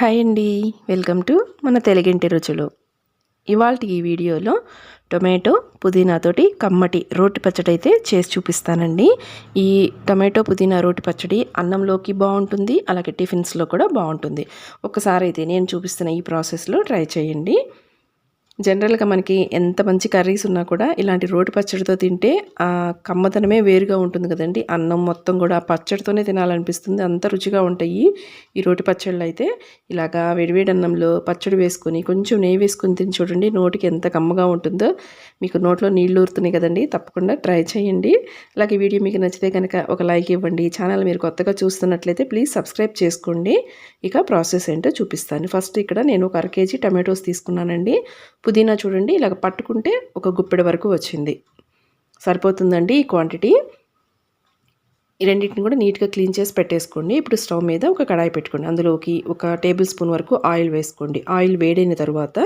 Hi అండి, welcome to మన తెలుగింటి రుచులు. ఇవాల్టి ఈ వీడియోలో టొమాటో పుదీనాతోటి కమ్మటి రోటి పచ్చడి అయితే చేసి చూపిస్తానండి. ఈ టొమాటో పుదీనా రోటి పచ్చడి అన్నంలోకి బాగుంటుంది, అలాగే టిఫిన్స్లో కూడా బాగుంటుంది. ఒక్కసారి అయితే నేను చూపిస్తున్న ఈ ప్రాసెస్లో ట్రై చేయండి. జనరల్గా మనకి ఎంత మంచి కర్రీస్ ఉన్నా కూడా ఇలాంటి రోటి పచ్చడితో తింటే ఆ కమ్మదనమే వేరుగా ఉంటుంది కదండి. అన్నం మొత్తం కూడా ఆ పచ్చడితోనే తినాలనిపిస్తుంది, అంత రుచిగా ఉంటాయి ఈ రోటి పచ్చళ్ళు. అయితే ఇలాగా వేడివేడి అన్నంలో పచ్చడి వేసుకొని కొంచెం నెయ్యి వేసుకొని తిని చూడండి, నోటికి ఎంత కమ్మగా ఉంటుందో. మీకు నోట్లో నీళ్ళు ఊరుతున్నాయి కదండి, తప్పకుండా ట్రై చేయండి. అలాగే వీడియో మీకు నచ్చితే కనుక ఒక లైక్ ఇవ్వండి. ఛానల్ మీరు కొత్తగా చూస్తున్నట్లయితే ప్లీజ్ సబ్స్క్రైబ్ చేసుకోండి. ఇక ప్రాసెస్ ఏంటో చూపిస్తాను. ఫస్ట్ ఇక్కడ నేను ఒక 1 kg టమాటోస్ తీసుకున్నానండి. పుదీనా చూడండి ఇలాగ పట్టుకుంటే ఒక గుప్పెడు వరకు వచ్చింది, సరిపోతుందండి ఈ క్వాంటిటీ. ఈ రెండింటిని కూడా నీట్గా క్లీన్ చేసి పెట్టేసుకోండి. ఇప్పుడు స్టవ్ మీద ఒక కడాయి పెట్టుకోండి, అందులోకి 1 టేబుల్ స్పూన్ వరకు ఆయిల్ వేసుకోండి. ఆయిల్ వేడైన తర్వాత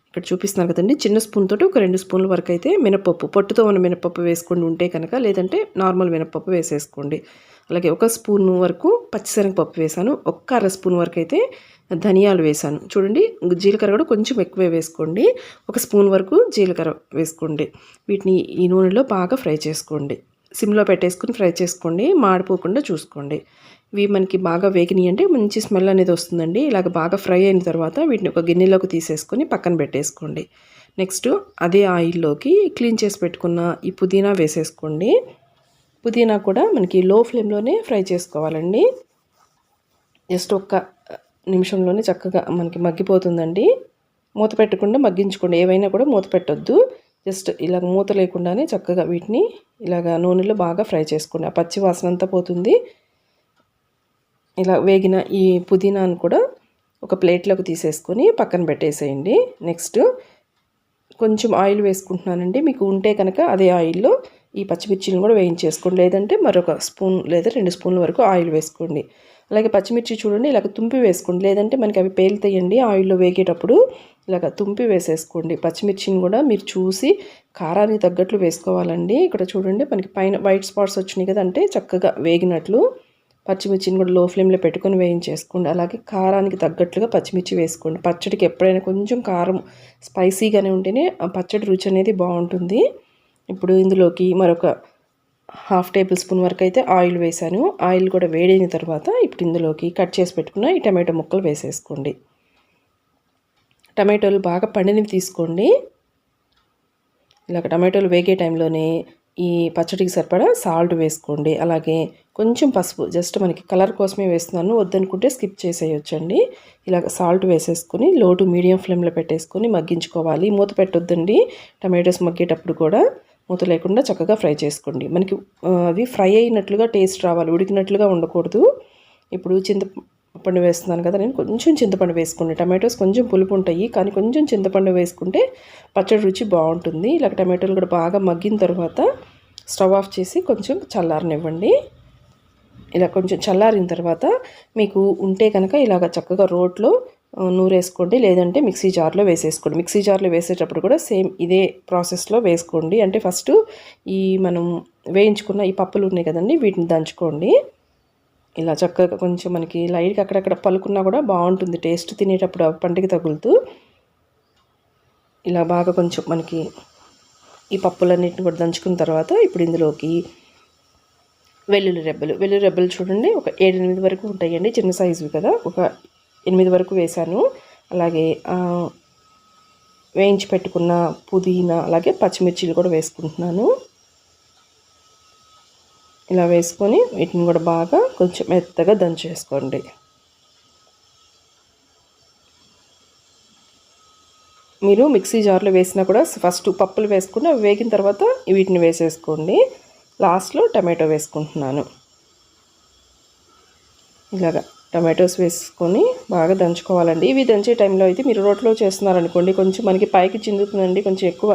ఇక్కడ చూపిస్తున్నారు కదండి, చిన్న స్పూన్ తోటి ఒక 2 స్పూన్ల వరకు అయితే మినపప్పు, పొట్టుతో ఉన్న మినపప్పు వేసుకోండి ఉంటే కనుక, లేదంటే నార్మల్ మినపప్పు వేసేసుకోండి. అలాగే 1 స్పూన్ వరకు పచ్చిశనగపప్పు వేసాను, 1 అర స్పూన్ వరకు అయితే ధనియాలు వేసాను. చూడండి జీలకర్ర కూడా కొంచెం ఎక్కువే వేసుకోండి, 1 స్పూన్ వరకు జీలకర్ర వేసుకోండి. వీటిని ఈ నూనెలో బాగా ఫ్రై చేసుకోండి, సిమ్లో పెట్టేసుకుని ఫ్రై చేసుకోండి, మాడిపోకుండా చూసుకోండి. ఇవి మనకి బాగా వేగినాయి అంటే మంచి స్మెల్ అనేది వస్తుందండి. ఇలాగ బాగా ఫ్రై అయిన తర్వాత వీటిని ఒక గిన్నెలోకి తీసేసుకొని పక్కన పెట్టేసుకోండి. నెక్స్ట్ అదే ఆయిల్లోకి క్లీన్ చేసి పెట్టుకున్న ఈ పుదీనా వేసేసుకోండి. పుదీనా కూడా మనకి లో ఫ్లేమ్లోనే ఫ్రై చేసుకోవాలండి. జస్ట్ 1 నిమిషంలోనే చక్కగా మనకి మగ్గిపోతుందండి. మూత పెట్టకుండా మగ్గించుకోండి, ఏవైనా కూడా మూత పెట్టొద్దు. జస్ట్ ఇలా మూత లేకుండానే చక్కగా వీటిని ఇలాగ నూనెలో బాగా ఫ్రై చేసుకోండి, ఆ పచ్చి వాసన అంతా పోతుంది. ఇలా వేగిన ఈ పుదీనాను కూడా ఒక ప్లేట్లోకి తీసేసుకొని పక్కన పెట్టేసేయండి. నెక్స్ట్ కొంచెం ఆయిల్ వేసుకుంటున్నానండి, మీకు ఉంటే కనుక అదే ఆయిల్లో ఈ పచ్చిమిర్చిని కూడా వేయించేసుకోండి, లేదంటే మరొక స్పూన్ లేదా 2 స్పూన్ల వరకు ఆయిల్ వేసుకోండి. అలాగే పచ్చిమిర్చి చూడండి ఇలాగ తుంపి వేసుకోండి, లేదంటే మనకి అవి పేలుతాయండి ఆయిల్లో వేగేటప్పుడు. ఇలాగ తుంపి వేసేసుకోండి. పచ్చిమిర్చిని కూడా మీరు చూసి కారానికి తగ్గట్లు వేసుకోవాలండి. ఇక్కడ చూడండి మనకి పైన వైట్ స్పాట్స్ వచ్చినాయి కదా, అంటే చక్కగా వేగినట్లు. పచ్చిమిర్చిని కూడా లో ఫ్లేమ్లో పెట్టుకొని వేయించేసుకోండి. అలాగే కారానికి తగ్గట్లుగా పచ్చిమిర్చి వేసుకోండి. పచ్చడికి ఎప్పుడైనా కొంచెం కారం స్పైసీగానే ఉంటేనే ఆ పచ్చడి రుచి అనేది బాగుంటుంది. ఇప్పుడు ఇందులోకి మరొక 1/2 టేబుల్ స్పూన్ వరకు అయితే ఆయిల్ వేసాను. ఆయిల్ కూడా వేడైన తర్వాత ఇప్పుడు ఇందులోకి కట్ చేసి పెట్టుకున్న ఈ టమాటో ముక్కలు వేసేసుకోండి. టమాటోలు బాగా పండినవి తీసుకోండి. ఇలాగ టమాటోలు వేగే టైంలోనే ఈ పచ్చడికి సరిపడా సాల్ట్ వేసుకోండి. అలాగే కొంచెం పసుపు, జస్ట్ మనకి కలర్ కోసమే వేస్తున్నాను, వద్దనుకుంటే స్కిప్ చేసేయొచ్చండి. ఇలాగ సాల్ట్ వేసేసుకొని లో టు మీడియం ఫ్లేమ్లో పెట్టేసుకొని మగ్గించుకోవాలి. మూత పెట్టొద్దండి, టమాటోస్ మగ్గేటప్పుడు కూడా మూత లేకుండా చక్కగా ఫ్రై చేసుకోండి. మనకి అవి ఫ్రై అయినట్లుగా టేస్ట్ రావాలి, ఉడికినట్లుగా ఉండకూడదు. ఇప్పుడు చింతపండు వేస్తున్నాను కదా నేను, కొంచెం చింతపండు వేసుకోండి. టమాటోస్ కొంచెం పులుపు ఉంటాయి, కానీ కొంచెం చింతపండు వేసుకుంటే పచ్చడి రుచి బాగుంటుంది. ఇలాగ టమాటోలు కూడా బాగా మగ్గిన తర్వాత స్టవ్ ఆఫ్ చేసి కొంచెం చల్లారనివ్వండి. ఇలా కొంచెం చల్లారిన తర్వాత మీకు ఉంటే కనుక ఇలాగ చక్కగా రోట్లో నూరేసుకోండి, లేదంటే మిక్సీ జార్లో వేసేసుకోండి. మిక్సీ జార్లో వేసేటప్పుడు కూడా సేమ్ ఇదే ప్రాసెస్లో వేసుకోండి. అంటే ఫస్ట్ ఈ మనం వేయించుకున్న ఈ పప్పులు ఉన్నాయి కదండి, వీటిని దంచుకోండి. ఇలా చక్కగా కొంచెం మనకి లైట్గా అక్కడక్కడ పలుకున్నా కూడా బాగుంటుంది టేస్ట్, తినేటప్పుడు పంటికి తగులుతూ. ఇలా బాగా కొంచెం మనకి ఈ పప్పులన్నిటిని కూడా దంచుకున్న తర్వాత ఇప్పుడు ఇందులోకి వెల్లుల్లి రెబ్బలు చూడండి ఒక 7-8 వరకు ఉంటాయండి, చిన్న సైజువి కదా, ఒక 8 వరకు వేసాను. అలాగే వేయించి పెట్టుకున్న పుదీనా అలాగే పచ్చిమిర్చిలు కూడా వేసుకుంటున్నాను. ఇలా వేసుకొని వీటిని కూడా బాగా కొంచెం మెత్తగా దంచేసుకోండి. మీరు మిక్సీ జార్లో వేసినా కూడా ఫస్ట్ పప్పులు వేసుకుని అవి వేగిన తర్వాత వీటిని వేసేసుకోండి. లాస్ట్లో టమాటో వేసుకుంటున్నాను. ఇలాగా టమాటోస్ వేసుకొని బాగా దంచుకోవాలండి. ఇవి దంచే టైంలో అయితే మీరు రోట్లో చేస్తున్నారనుకోండి, కొంచెం మనకి పైకి చిందుతుందండి, కొంచెం ఎక్కువ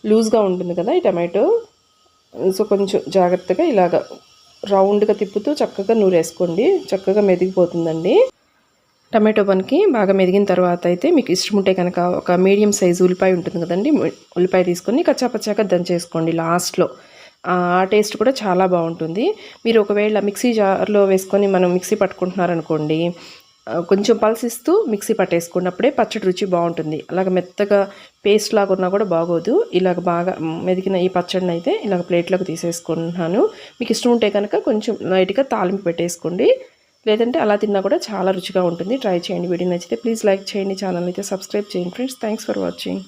లూజ్గా ఉంటుంది కదా ఈ టమాటో. సో కొంచెం జాగ్రత్తగా ఇలాగ రౌండ్గా తిప్పుతూ చక్కగా నూరేసుకోండి, చక్కగా మెదిగిపోతుందండి. టమాటో మనకి బాగా మెదిగిన తర్వాత అయితే మీకు ఇష్టం ఉంటే కనుక ఒక మీడియం సైజు ఉల్లిపాయ ఉంటుంది కదండి, ఉల్లిపాయ తీసుకొని కచ్చాపచ్చాక దంచేసుకోండి లాస్ట్లో. ఆ టేస్ట్ కూడా చాలా బాగుంటుంది. మీరు ఒకవేళ మిక్సీ జార్లో వేసుకొని మనం మిక్సీ పట్టుకుంటున్నారనుకోండి, కొంచెం పల్సిస్తూ మిక్సీ పట్టేసుకున్నప్పుడే పచ్చడి రుచి బాగుంటుంది. అలాగ మెత్తగా పేస్ట్ లాగా ఉన్నా కూడా బాగోదు. ఇలాగ బాగా మెదిగిన ఈ పచ్చడిని అయితే ఇలాగ ప్లేట్లోకి తీసేసుకుంటున్నాను. మీకు ఇష్టం ఉంటే కనుక కొంచెం లైట్గా తాలింపు పెట్టేసుకోండి, లేదంటే అలా తిన్నా కూడా చాలా రుచిగా ఉంటుంది. ట్రై చేయండి. వీడియో నచ్చితే ప్లీజ్ లైక్ చేయండి, ఛానల్ అయితే సబ్స్క్రైబ్ చేయండి ఫ్రెండ్స్. Thanks for watching.